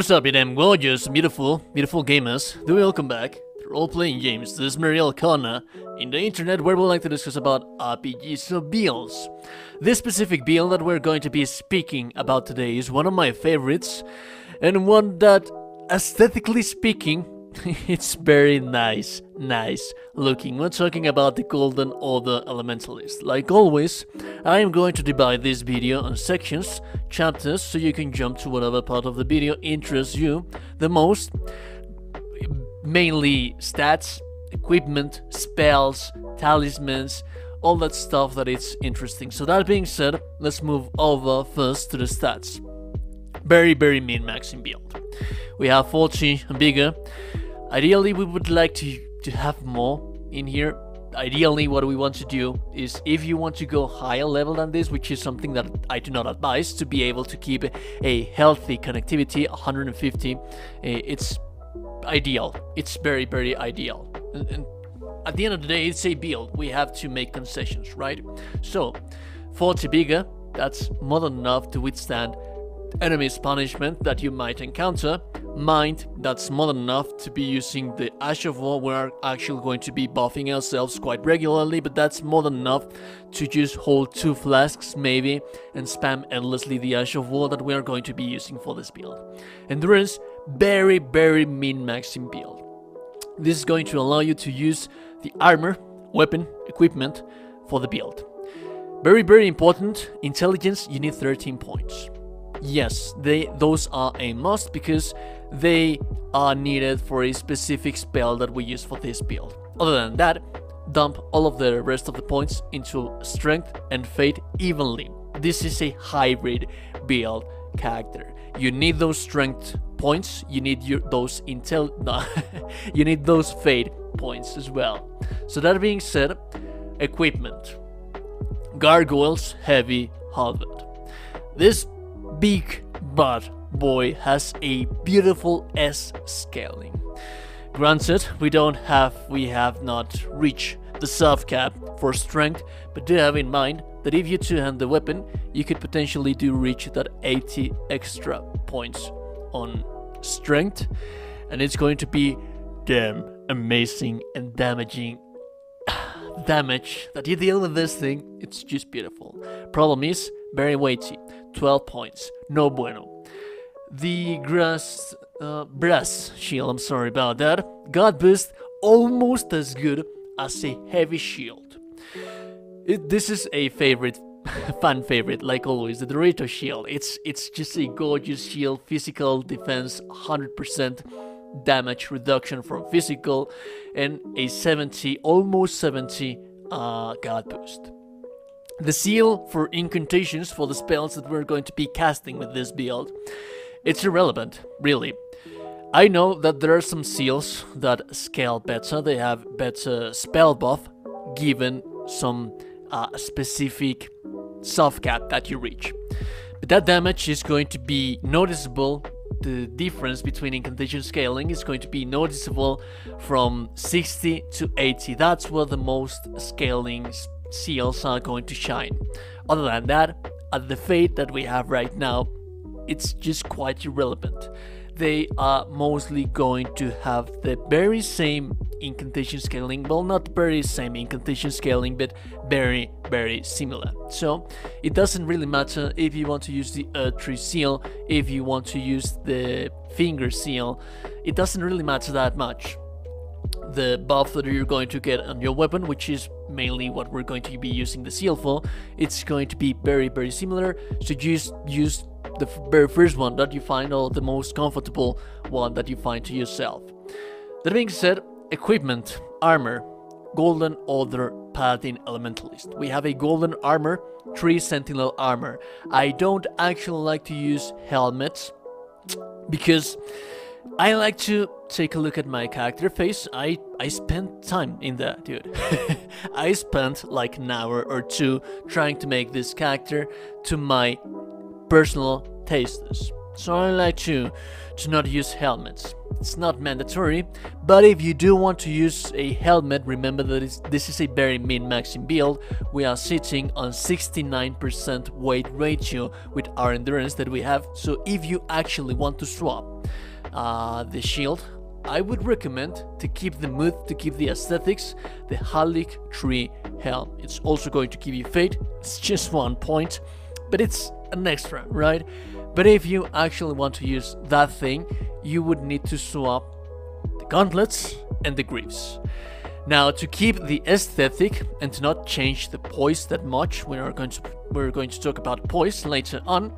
What's up, you damn gorgeous, beautiful gamers? Do welcome back to role-playing games. This is Mariel Corner in the internet where we like to discuss about RPGs, so builds. This specific build that we're going to be speaking about today is one of my favorites, and one that, aesthetically speaking, it's very nice looking. We're talking about the Golden Order Elementalist. Like always, I am going to divide this video on sections, chapters, so you can jump to whatever part of the video interests you the most. Mainly stats, equipment, spells, talismans, all that stuff that is interesting. So that being said, let's move over first to the stats. Very min-maxing build. We have 40 and bigger. Ideally, we would like to have more in here. Ideally, what we want to do is, if you want to go higher level than this, which is something that I do not advise, to be able to keep a healthy connectivity, 150, it's ideal. It's very ideal. And at the end of the day, it's a build. We have to make concessions, right? So, 40 bigger, that's more than enough to withstand enemy's punishment that you might encounter. Mind, that's more than enough to be using the Ash of War. We're actually going to be buffing ourselves quite regularly, but that's more than enough to just hold 2 flasks maybe and spam endlessly the Ash of War that we are going to be using for this build. Endurance, very min-maxing build. This is going to allow you to use the armor, weapon, equipment for the build. Very important. Intelligence, you need 13 points. Yes, those are a must because they are needed for a specific spell that we use for this build. Other than that, dump all of the rest of the points into strength and fate evenly. This is a hybrid build character. You need those strength points, you need those you need those fate points as well. So that being said, equipment. Gargoyles, heavy halberd. This big bad boy has a beautiful S scaling. Granted, we have not reached the soft cap for strength, but do have in mind that if you two-hand the weapon, you could potentially reach that 80 extra points on strength, and it's going to be damn amazing and damaging damage that you deal with this thing. It's just beautiful. Problem is, very weighty, 12 points, no bueno. The brass shield, I'm sorry about that. God boost, almost as good as a heavy shield. This is a favorite, fan favorite, like always, the Dorito shield. It's just a gorgeous shield, physical defense, 100% damage reduction from physical, and a 70, almost 70 God boost. The seal for Incantations, for the spells that we're going to be casting with this build, it's irrelevant, really. I know that there are some seals that scale better, they have better spell buff given some specific soft cap that you reach. But that damage is going to be noticeable. The difference between incantation scaling is going to be noticeable from 60 to 80. That's where the most scaling seals are going to shine. Other than that, at the fate that we have right now, it's just quite irrelevant. They are mostly going to have the very same incantation scaling. Well, not very same incantation scaling, but very similar. So it doesn't really matter if you want to use the Earth Tree seal, if you want to use the Finger seal. It doesn't really matter that much. The buff that you're going to get on your weapon, which is mainly what we're going to be using the seal for, it's going to be very similar. So just use the very first one that you find, or the most comfortable one that you find to yourself. That being said, equipment, armor, Golden Order Paladin Elementalist. We have a golden armor, 3 sentinel armor. I don't actually like to use helmets because I like to take a look at my character face. I spent time in that, dude. I spent like an hour or 2 trying to make this character to my personal tastes. So I like to not use helmets. It's not mandatory, but if you do want to use a helmet, remember that this is a very min-maxing build. We are sitting on 69% weight ratio with our endurance that we have. So if you actually want to swap the shield, I would recommend to keep the mood, to keep the aesthetics, the Halic Tree helm. It's also going to give you fate. It's just 1 point, but it's an extra, right? But if you actually want to use that thing, you would need to swap the gauntlets and the greaves. Now, to keep the aesthetic and to not change the poise that much, we're going to talk about poise later on,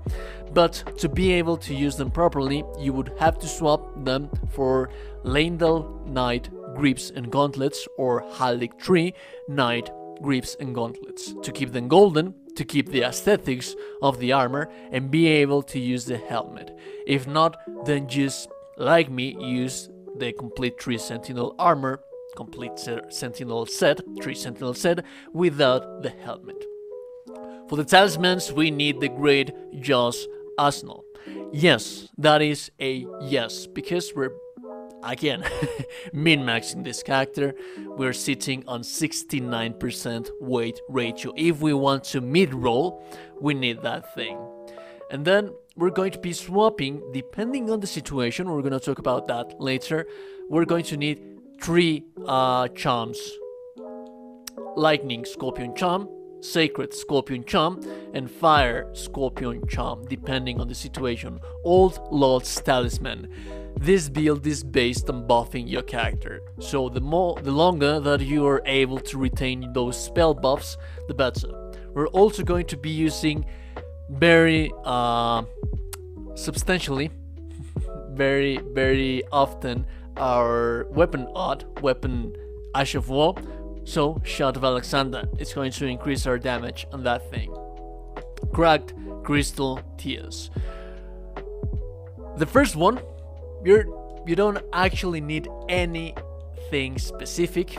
but to be able to use them properly, you would have to swap them for Leyndell Knight greaves and gauntlets, or Halic Tree Knight greaves and gauntlets, to keep them golden, to keep the aesthetics of the armor and be able to use the helmet. If not, then just like me, use the complete 3 Sentinel armor, complete Sentinel set, 3 Sentinel set without the helmet. For the talismans, we need the Great Jaws Arsenal. Yes, that is a yes, because we're again min-maxing this character. We're sitting on 69% weight ratio. If we want to mid-roll, we need that thing. And then we're going to be swapping, depending on the situation, we're going to talk about that later, we're going to need 3 charms. Lightning Scorpion Charm, Sacred Scorpion Charm, and Fire Scorpion Charm, depending on the situation. Old Lord's Talisman. This build is based on buffing your character, so the longer that you are able to retain those spell buffs, the better. We're also going to be using very substantially, very often, our weapon Ash of War. So Shout of Alexander is going to increase our damage on that thing. Cracked Crystal Tears. The first one, you don't actually need anything specific.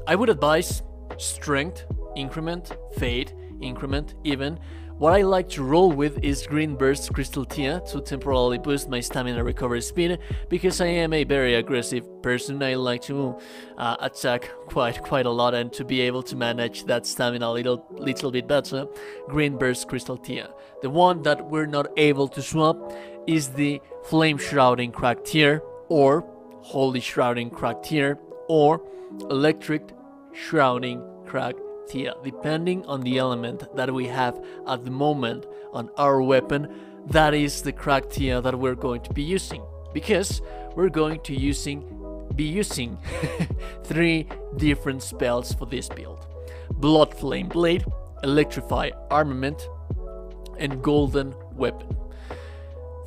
I would advise Strength increment, Fate increment, even. What I like to roll with is Green Burst Crystal Tear to temporarily boost my stamina recovery speed, because I am a very aggressive person. I like to attack quite a lot, and to be able to manage that stamina a little bit better, Green Burst Crystal Tear. The one that we're not able to swap is the Flame Shrouding Crack Tear, or Holy Shrouding Crack Tear, or Electric Shrouding Crack Tear, depending on the element that we have at the moment on our weapon. That is the crack tier that we're going to be using, because we're going to be using 3 different spells for this build: Blood Flame Blade, Electrify Armament, and Golden Weapon.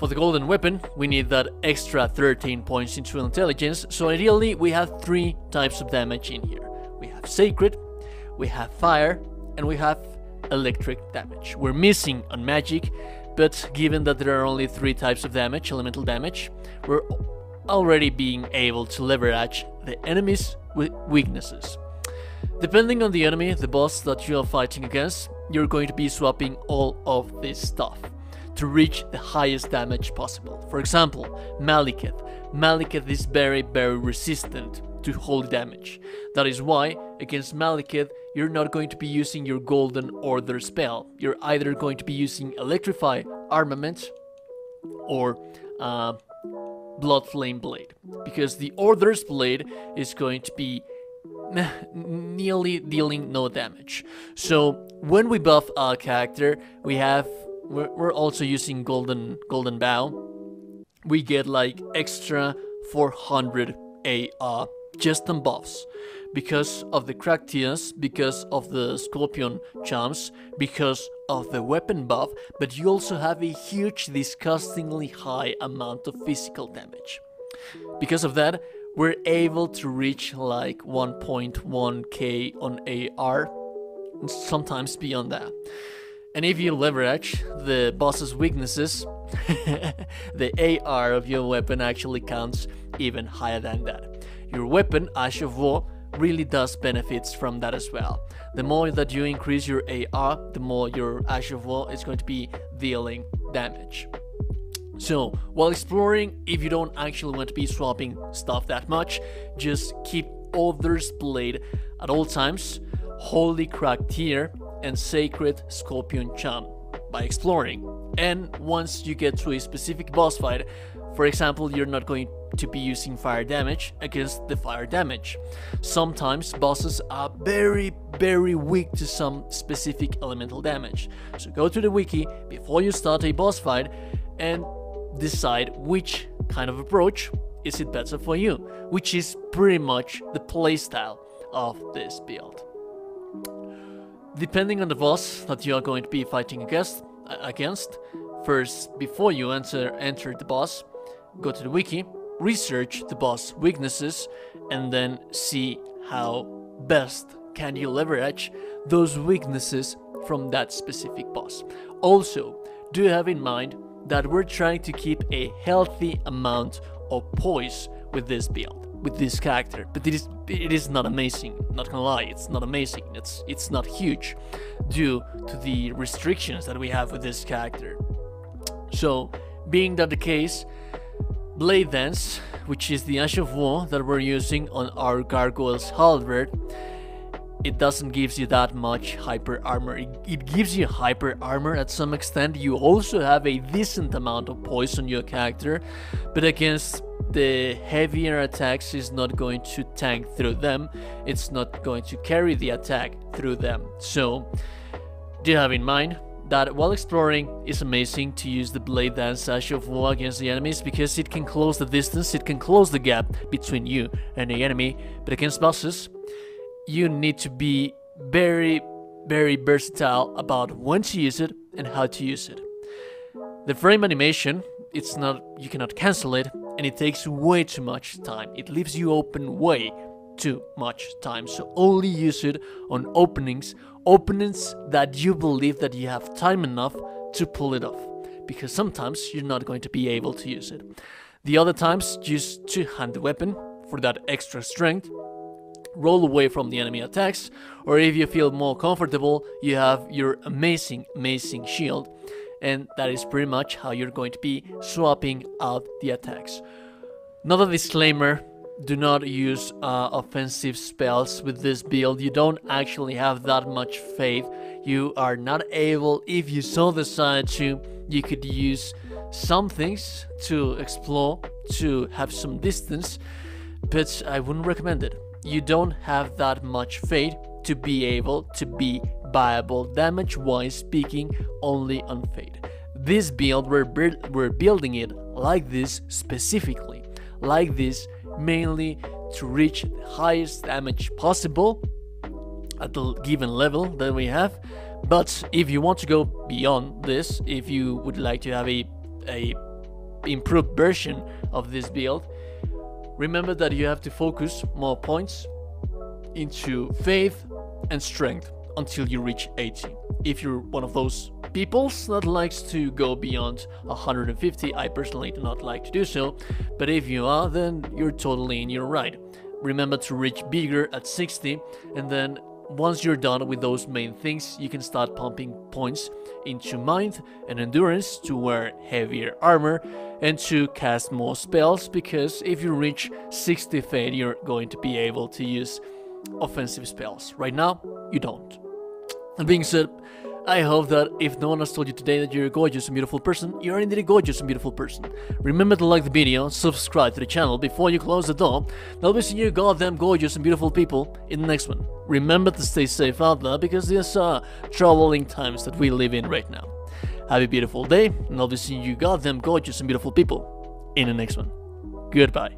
For the Golden Weapon, we need that extra 13 points into Intelligence, so ideally we have 3 types of damage in here. We have Sacred, we have Fire, and we have Electric damage. We're missing on Magic, but given that there are only 3 types of damage, elemental damage, we're already being able to leverage the enemy's weaknesses. Depending on the enemy, the boss that you are fighting against, you're going to be swapping all of this stuff to reach the highest damage possible. For example, Malekith. Malekith is very resistant to holy damage. That is why, against Malekith, you're not going to be using your Golden Order spell. You're either going to be using Electrify Armament or Blood Flame Blade, because the Order's Blade is going to be nearly dealing no damage. So when we buff our character, we're also using Golden Bow. We get like extra 400 AR just on buffs, because of the crack tiers, because of the Scorpion charms, because of the weapon buff, but you also have a huge, disgustingly high amount of physical damage. Because of that, we're able to reach like 1.1k on AR, and sometimes beyond that. And if you leverage the boss's weaknesses, the AR of your weapon actually counts even higher than that. Your weapon, Ash of War, really does benefits from that as well. The more that you increase your AR, the more your Ash of War is going to be dealing damage. So while exploring, if you don't actually want to be swapping stuff that much, just keep Other's Blade at all times, Holy Cracked Tear, and Sacred Scorpion Charm by exploring. And once you get to a specific boss fight, for example, you're not going to be using fire damage against the fire damage. Sometimes bosses are very weak to some specific elemental damage. So go to the wiki before you start a boss fight and decide which kind of approach is it better for you, which is pretty much the playstyle of this build. Depending on the boss that you are going to be fighting against, first, before you enter the boss, go to the wiki, research the boss weaknesses, and then see how best can you leverage those weaknesses from that specific boss. Also, do have in mind that we're trying to keep a healthy amount of poise with this build, with this character, but it is not amazing. Not gonna lie, it's not amazing. It's not huge due to the restrictions that we have with this character. So, being that the case, Blade Dance, which is the Ash of War that we're using on our Gargoyle's Halberd, it doesn't give you that much hyper armor. It gives you hyper armor at some extent. You also have a decent amount of poise on your character, but against the heavier attacks is not going to tank through them. It's not going to carry the attack through them. So do have in mind that while exploring, it's amazing to use the Blade Dance Ash of War against the enemies because it can close the distance, it can close the gap between you and the enemy. But against bosses, you need to be very versatile about when to use it and how to use it. The frame animation, you cannot cancel it, and it takes way too much time. It leaves you open way too much time. So only use it on openings that you believe that you have time enough to pull it off, because sometimes you're not going to be able to use it. The other times, use two-handed weapon for that extra strength. Roll away from the enemy attacks, or if you feel more comfortable, you have your amazing shield, and that is pretty much how you're going to be swapping out the attacks. Another disclaimer: do not use offensive spells with this build. You don't actually have that much faith. You are not able, if you so decide to, you could use some things to explore, to have some distance, but I wouldn't recommend it. You don't have that much faith to be able to be viable damage-wise speaking only on faith. This build, we're building it like this specifically, like this mainly to reach the highest damage possible at the given level that we have. But if you want to go beyond this, if you would like to have a improved version of this build, remember that you have to focus more points into faith and strength until you reach 80. If you're one of those people that likes to go beyond 150, I personally do not like to do so, but if you are, then you're totally in your right. Remember to reach bigger at 60, and then once you're done with those main things, you can start pumping points into mind and endurance to wear heavier armor and to cast more spells, because if you reach 60 fate, you're going to be able to use offensive spells. Right now, you don't. That being said, I hope that if no one has told you today that you're a gorgeous and beautiful person, you are indeed a gorgeous and beautiful person. Remember to like the video, subscribe to the channel before you close the door. I'll be seeing you goddamn gorgeous and beautiful people in the next one. Remember to stay safe out there, because these are troubling times that we live in right now. Have a beautiful day, and I'll be seeing you goddamn gorgeous and beautiful people in the next one. Goodbye.